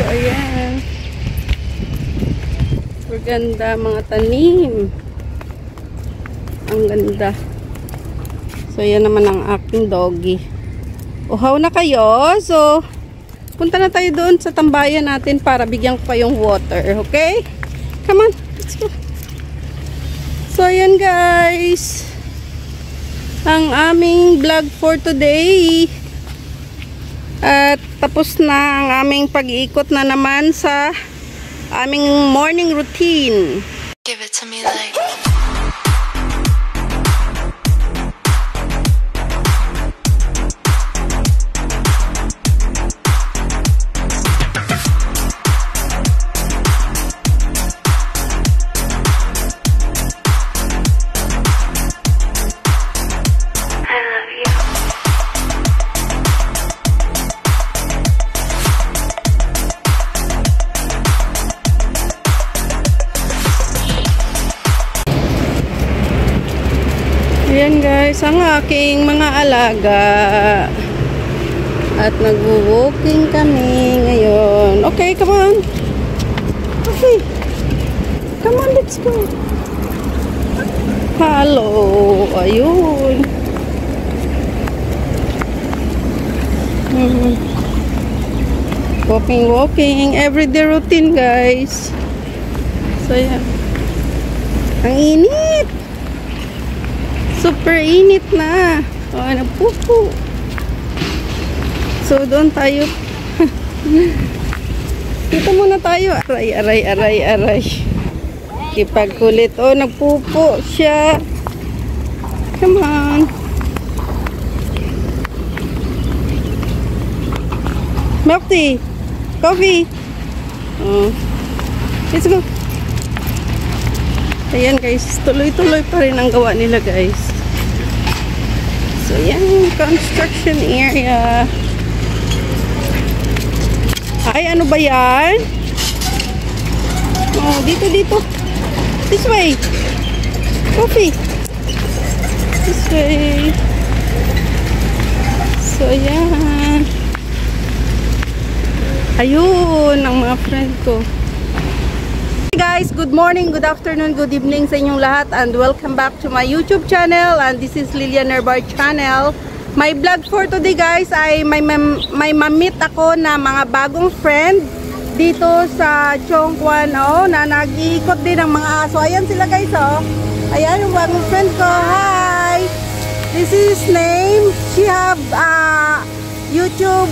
So, ayan. Maganda mga tanim. Ang ganda. So, ayan naman ang aking doggy. Uhaw na kayo. So, punta na tayo doon sa tambayan natin para bigyan ko kayong water. Okay? Come on. Let's go. So, ayan guys. Ang aming vlog for today. At tapos na ang aming pag-iikot na naman sa aming morning routine. Give it to me like ayan guys, ang aking mga alaga. At nag-walking kami ngayon. Okay, come on. Okay. Come on, let's go. Hello. Ayun. Walking. Everyday routine guys. So, ayan. Ang init. Super init na. Oh, nagpupo. So, doon tayo. Dito muna tayo. Aray. Ipagkulit. Oh, nagpupo siya. Come on. Milk tea. Coffee. Oh. Let's go. Ayan guys, tuloy-tuloy pa rin ang gawa nila guys. So yan, construction area. Ay, ano ba yan? Oh, dito. This way. Coffee. This way. So yan. Ayun, ang mga friend ko. Guys, good morning, good afternoon, good evening sa inyong lahat and welcome back to my YouTube channel and this is Lilian Nerbar channel. My vlog for today guys ay may mamit ako na mga bagong friend dito sa Chongquan na nag-iikot din ng mga aso. Ayan sila guys Ayan yung bagong friend ko. Hi! This is name. She have YouTube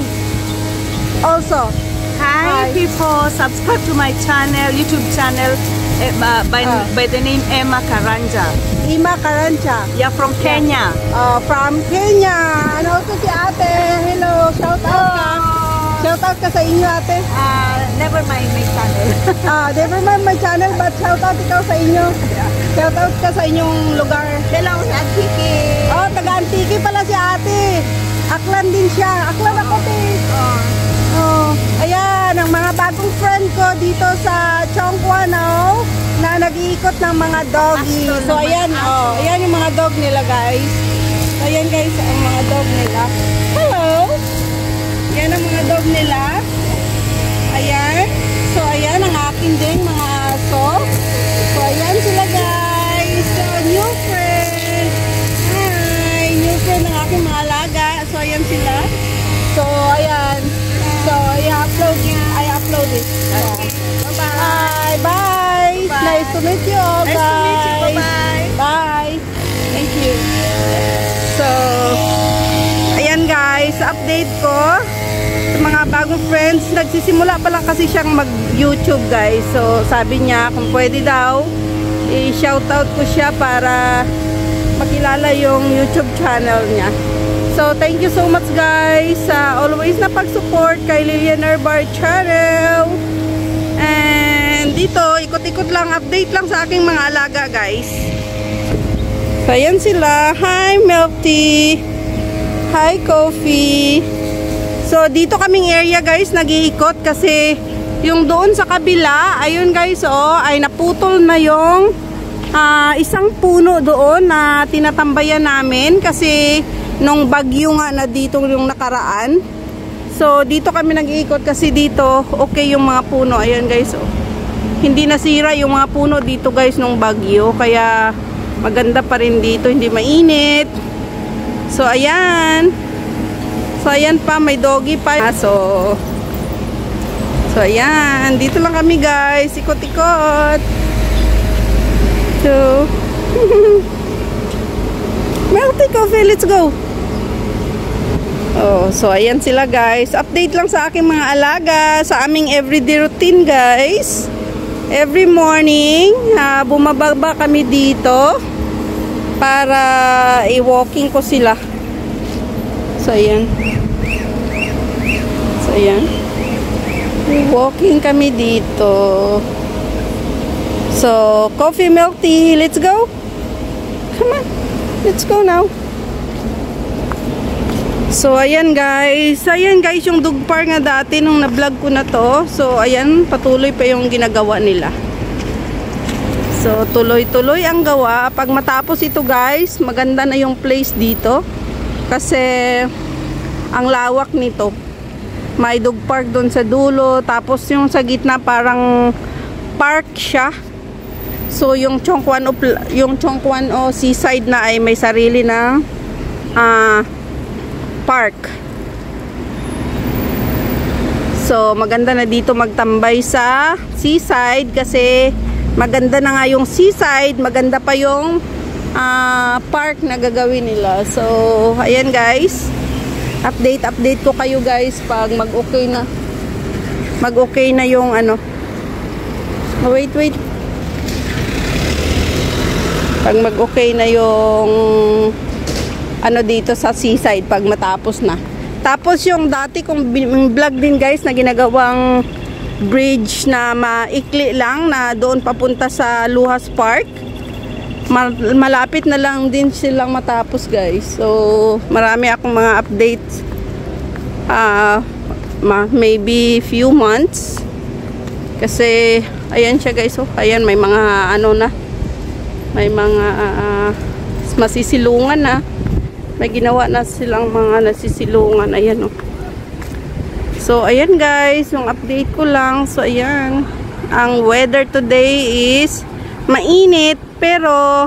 also. Hi people, subscribe to my channel, YouTube channel by the name Emma Karanja. Emma Karanja. Yeah, from Kenya. From Kenya. And also si ate. Hello, shout out ka. Shout out ka sa inyo ate. Never mind my channel. Never mind my channel but shout out ikaw sa inyo. Shout out ka sa inyong lugar. Hello, si Antiki. Oh, taga Antiki pala si ate. Aklan din siya. Aklan ako din. Ayan, ang mga bagong friend ko dito sa Chongquan na nag-iikot ng mga doggy. So, ayan, ayan yung mga dog nila, guys. So, ayan, guys, ang mga dog nila. Hello! Ayan ang mga dog nila. Ayan. So, ayan, ang akin din, mga aso. So, ayan sila, guys. So, new friend. Hi! New friend ng aking mga alaga. So, ayan sila. So, ayan. So, I upload it. Okay. Bye-bye. Bye. Nice to meet you all, guys. Nice to meet you. Bye-bye. Bye. Thank you. So, ayan guys, update ko sa mga bagong friends. Nagsisimula pa lang kasi siyang mag-YouTube, guys. So, sabi niya kung pwede daw, i-shoutout ko siya para makilala yung YouTube channel niya. So, thank you so much guys sa always na pag-support kay Lilian Nerbar channel. And dito, ikot-ikot lang, update lang sa aking mga alaga guys. So, ayan sila. Hi, Milk Tea. Hi, Coffee. So, dito kaming area guys, nag-iikot kasi yung doon sa kabila, ayun guys, ay naputol na yung isang puno doon na tinatambayan namin kasi nung bagyo nga na dito yung nakaraan. So, dito kami nag-iikot kasi dito, okay yung mga puno. Ayan guys, oh. Hindi nasira yung mga puno dito guys nung bagyo. Kaya, maganda pa rin dito. Hindi mainit. So, ayan. So, ayan pa. May doggy pa. So, ayan. Dito lang kami guys. Ikot-ikot. So, Melty coffee. Let's go. Oh, so ayan sila guys. Update lang sa aking mga alaga sa aming everyday routine guys. Every morning, bumababa kami dito para i-walking ko sila. So ayan. So ayan. I-walking kami dito. So, coffee, milk tea. Let's go. Come on. Let's go now. So, ayan guys. Ayan guys, yung dog park nga dati nung na-vlog ko na to. So, ayan, patuloy pa yung ginagawa nila. So, tuloy-tuloy ang gawa. Pag matapos ito guys, maganda na yung place dito. Kasi, ang lawak nito. May dog park doon sa dulo. Tapos, yung sa gitna parang park siya. So, yung Chongquan o seaside na ay may sarili na park. So, maganda na dito magtambay sa seaside kasi maganda na nga yung seaside, maganda pa yung park na gagawin nila. So, ayan guys. Update ko kayo guys pag mag-okay na. Mag-okay na yung ano. Oh, wait. Pag mag-okay na yung ano dito sa seaside pag matapos na. Tapos yung dati kong vlog din guys na ginagawang bridge na maikli lang na doon papunta sa Luhas Park. Malapit na lang din silang matapos guys. So marami akong mga updates. Maybe few months. Kasi ayan siya guys. Oh, ayan may mga ano na. May mga masisilungan na. May ginawa na silang mga nasisilungan. Ayan, oh. So, ayan guys. Yung update ko lang. So, ayan. Ang weather today is mainit. Pero,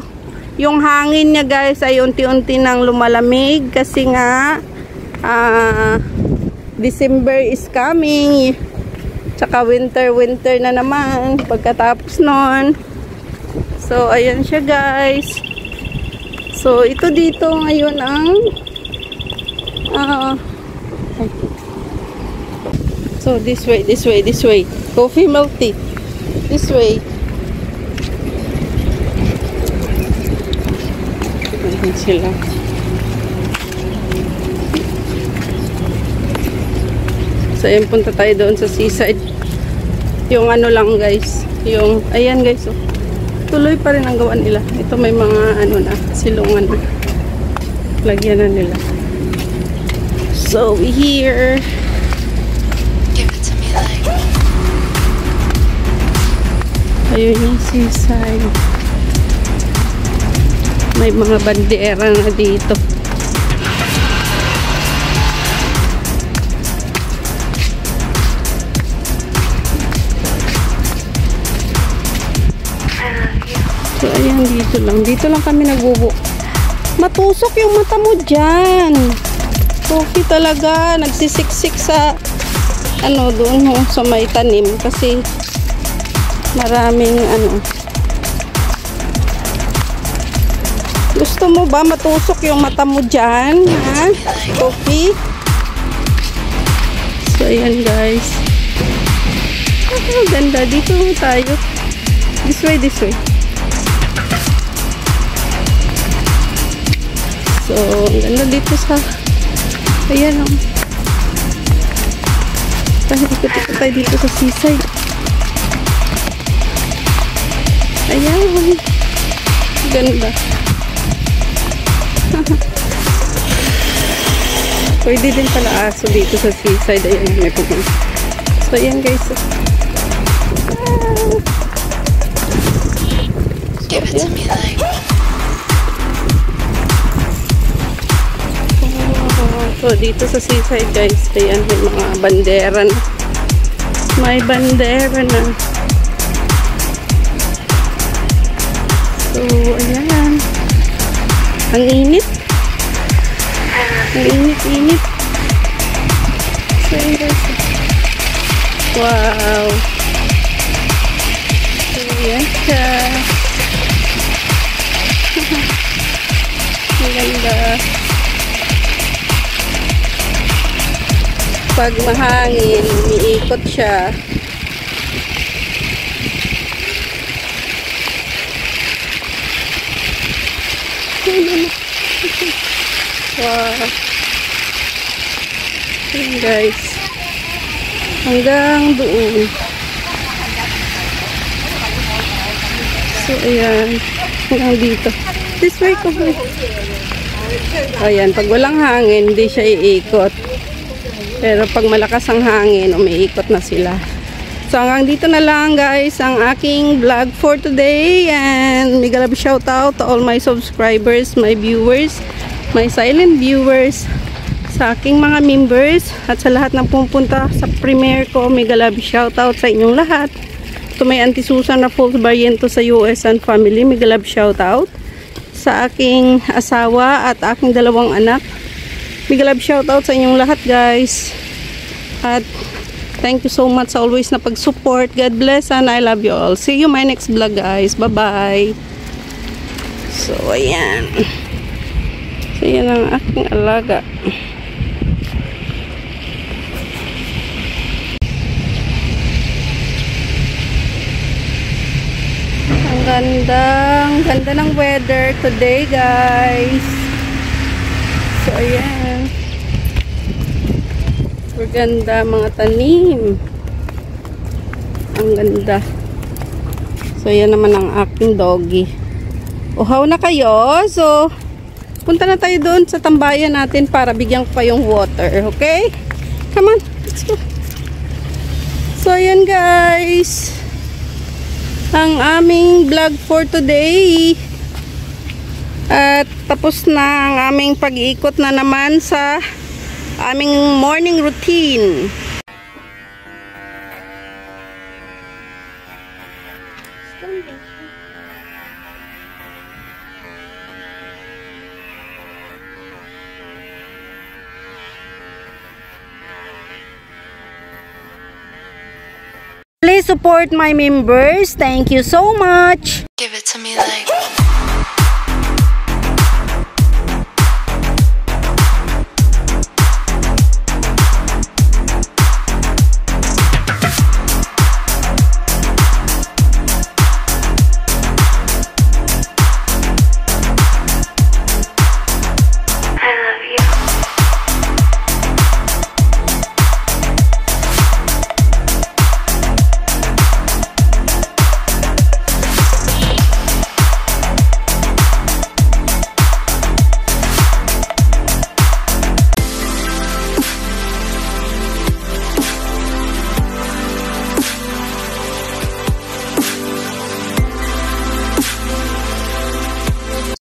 yung hangin niya guys ay unti-unti nang lumalamig. Kasi nga, December is coming. Tsaka winter na naman. Pagkatapos nun. So, ayan siya guys. So, ito dito ngayon ang so, this way. Coffee, milk tea. This way. Ayan sila. So, ayan, punta tayo doon sa seaside. Yung ano lang guys. Yung, ayan guys, oh. Tuloy pa rin ang gawa nila. Ito may mga ano na, silungan na. Lagyan na nila. So, here. Give it to me like. Ayun yung seaside. May mga bandera na dito. So, ayan, dito lang kami nagbubo. Matusok yung mata mo dyan. Coffee talaga. Nagsisiksik sa, ano, doon sa may tanim. Kasi, maraming, ano. Gusto mo ba matusok yung mata mo dyan? Ha? Coffee? So, ayan, guys. Ganda. Dito tayo. This way. So, ang ganda dito sa ayan o. Ikot-ikot tayo dito sa seaside. Ayan. Ganda. Pwede din pala aso dito sa seaside. Ayan, may pumunta. So, ayan guys. Give it to me like. So, dito sa seaside guys, ayan, may mga bandera na. May bandera na. So, ayan. Ang init. Ang init-init. So, ayan guys. Wow. So, ayan siya. Ang ganda. Pag mahangin, umiikot siya. Wow. Ayan guys. Hanggang doon. So, ayan. Hanggang dito. This way ko. Ayan. Pag walang hangin, hindi siya iikot. Pero pag malakas ang hangin, umiikot na sila. So hanggang dito na lang guys ang aking vlog for today. And mega love shout out to all my subscribers, my viewers, my silent viewers, sa aking mga members, at sa lahat ng pumunta sa premiere ko. Mega love shout out sa inyong lahat. To may Auntie Susan na Falls Barriento sa US and family, mega love shout out. Sa aking asawa at aking dalawang anak, big love shoutout sa inyong lahat guys. At thank you so much sa always na pag-support. God bless and I love you all. See you my next vlog guys. Bye bye. So ayan. So ayan ang aking alaga. Ang ganda ng weather today guys. So ayan. Maganda mga tanim. Ang ganda. So ayan naman ang aking doggy. Uhaw na kayo. So punta na tayo doon sa tambayan natin para bigyan ko kayong water. Okay? Come on. Let's go. So ayan guys. Ang aming vlog for today. At tapos na ang aming pag-iikot na naman sa aming morning routine. Please support my members. Thank you so much. Give it to me like